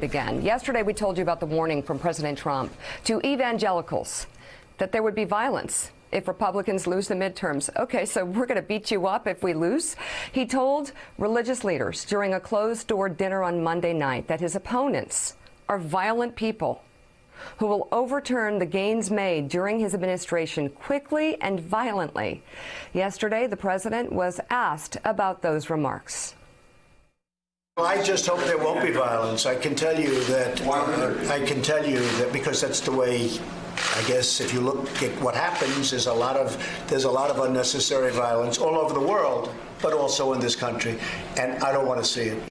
Again, yesterday we told you about the warning from President Trump to evangelicals that there would be violence if Republicans lose the midterms. Okay, so we're going to beat you up if we lose. He told religious leaders during a closed-door dinner on Monday night that his opponents are violent people who will overturn the gains made during his administration quickly and violently. Yesterday, the president was asked about those remarks. I just hope there won't be violence. I can tell you that because that's the way, I guess, if you look at what happens, there's a lot of unnecessary violence all over the world, but also in this country, and I don't want to see it.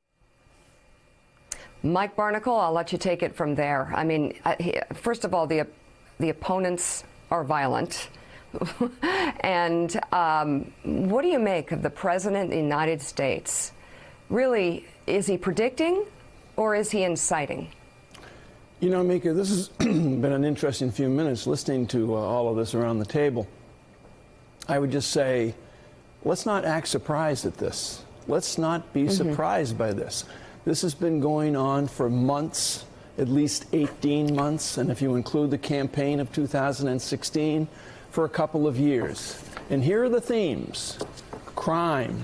Mike Barnicle, I'll let you take it from there. I mean, first of all, the opponents are violent. And what do you make of the President of the United States? Really, is he predicting or is he inciting? You know, Mika, this has been an interesting few minutes listening to all of this around the table. I would just say, let's not act surprised at this. Let's not be surprised by this. This has been going on for months, at least 18 months, and if you include the campaign of 2016, for a couple of years. And here are the themes: crime,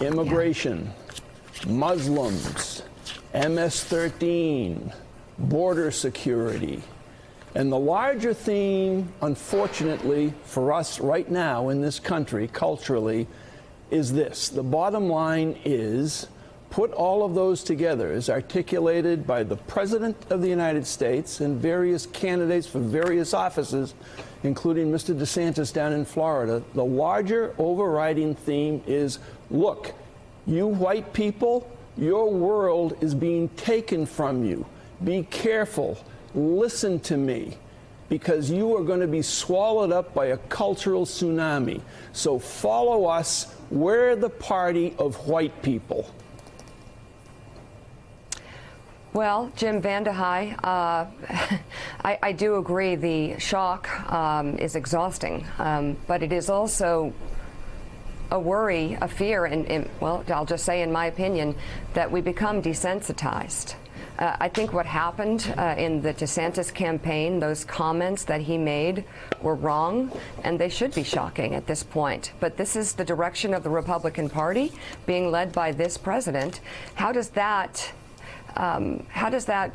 immigration, Muslims, MS-13, border security. And the larger theme, unfortunately, for us right now in this country, culturally, is this. The bottom line is, put all of those together, as articulated by the President of the United States and various candidates for various offices, including Mr. DeSantis down in Florida. The larger overriding theme is, look, you white people, your world is being taken from you. Be careful. Listen to me, because you are going to be swallowed up by a cultural tsunami. So follow us. We're the party of white people. Well, Jim Vandehei, I do agree the shock is exhausting, but it is also a worry, a fear, and well, I'll just say in my opinion, that we become desensitized. I think what happened in the DeSantis campaign, those comments that he made were wrong, and they should be shocking at this point. But this is the direction of the Republican Party being led by this president. How does that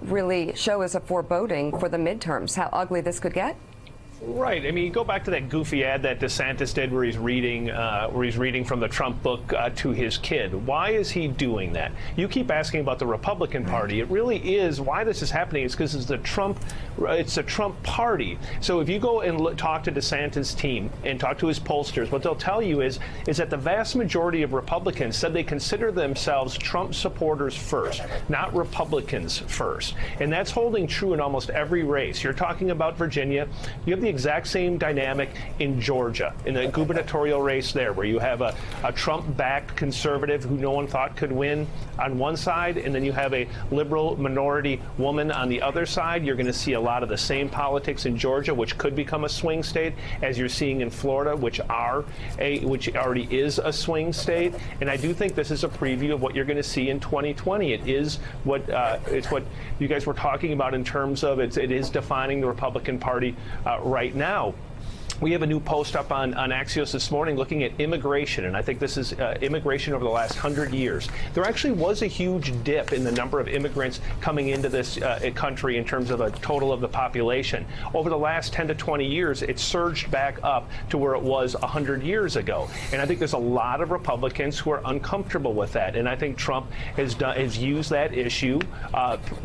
really show as a foreboding for the midterms, how ugly this could get? Right. I mean, you go back to that goofy ad that DeSantis did where he's reading from the Trump book to his kid. Why is he doing that? You keep asking about the Republican Party. It really is why this is happening is because it's the Trump party. So if you go and talk to DeSantis' team and talk to his pollsters, what they'll tell you is that the vast majority of Republicans said they consider themselves Trump supporters first, not Republicans first. And that's holding true in almost every race. You're talking about Virginia. You have the exact same dynamic in Georgia, in the gubernatorial race there, where you have a Trump-backed conservative who no one thought could win on one side, and then you have a liberal minority woman on the other side. You're going to see a lot of the same politics in Georgia, which could become a swing state, as you're seeing in Florida, which already is a swing state. And I do think this is a preview of what you're going to see in 2020. It is it's what you guys were talking about in terms of it is defining the Republican Party right now. We have a new post up on Axios this morning looking at immigration, and I think this is immigration over the last 100 years. There actually was a huge dip in the number of immigrants coming into this country in terms of a total of the population. Over the last 10 to 20 years, it surged back up to where it was 100 years ago. And I think there's a lot of Republicans who are uncomfortable with that. And I think Trump has used that issue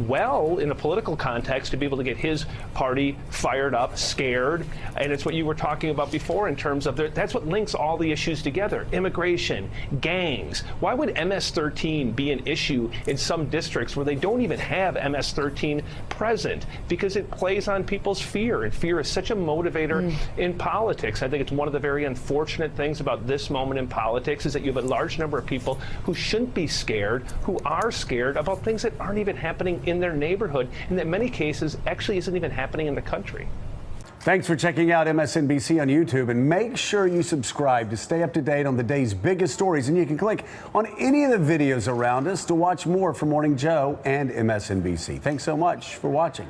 well in a political context to be able to get his party fired up, scared. And it's what you were talking about before in terms of that's what links all the issues together: immigration, gangs. Why would MS-13 be an issue in some districts where they don't even have MS-13 present? Because it plays on people's fear, and fear is such a motivator in politics. I think it's one of the very unfortunate things about this moment in politics is that you have a large number of people who shouldn't be scared, who are scared about things that aren't even happening in their neighborhood, and that in many cases actually isn't even happening in the country. Thanks for checking out MSNBC on YouTube, and make sure you subscribe to stay up to date on the day's biggest stories. And you can click on any of the videos around us to watch more from Morning Joe and MSNBC. Thanks so much for watching.